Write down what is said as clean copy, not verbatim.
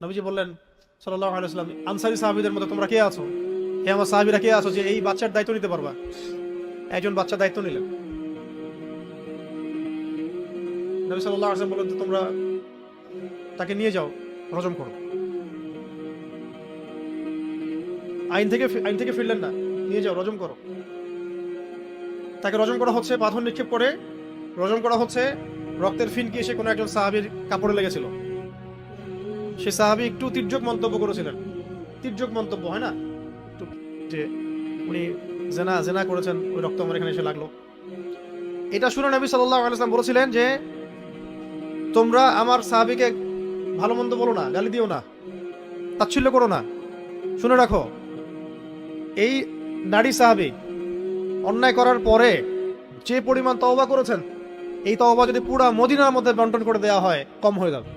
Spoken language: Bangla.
নবীজি বললেন সাল্লাল্লাহু আলাইহি ওয়াসাল্লাম, আনসারী সাহাবীদের মধ্যে তোমরা কে আছো, হে আমার সাহাবীরা কে আছো যে এই বাচ্চার দায়িত্ব নিতে পারবা? একজন বাচ্চার দায়িত্ব নিলেন। নবী সাল্লাল্লাহু আলাইহি ওয়াসাল্লাম বললেন, তোমরা তাকে নিয়ে যাও, রজম করো। আইন থেকে ফিরলেন না, নিয়ে যাও, রজম করো। তাকে রজম করা হচ্ছে, পাথর নিক্ষেপ করে রজম করা হচ্ছে। রক্তের ফিনকি এসে কোনো একজন সাহাবীর কাপড়ে লেগেছিল। সে সাহাবী একটু তির্যক মন্তব্য করেছিলেন। তির্যক মন্তব্য হয় না, একটু, যে উনি জেনা জেনা করেছেন, ওই রক্ত আমার এখানে এসে লাগলো। এটা শুনে নবী সাল্লাল্লাহু আলাইহি ওয়াসাল্লাম বলেছিলেন যে তোমরা আমার সাহাবীকে ভালো মন্দ বলো না, গালি দিও না, তাচ্ছিল্য করো না। শুনে রাখো, এই নারী সাহাবী অন্যায় করার পরে যে পরিমাণ তওবা করেছেন, এই তওবা যদি পুরা মদিনার মধ্যে বন্টন করে দেওয়া হয়, কম হয়ে যাবে।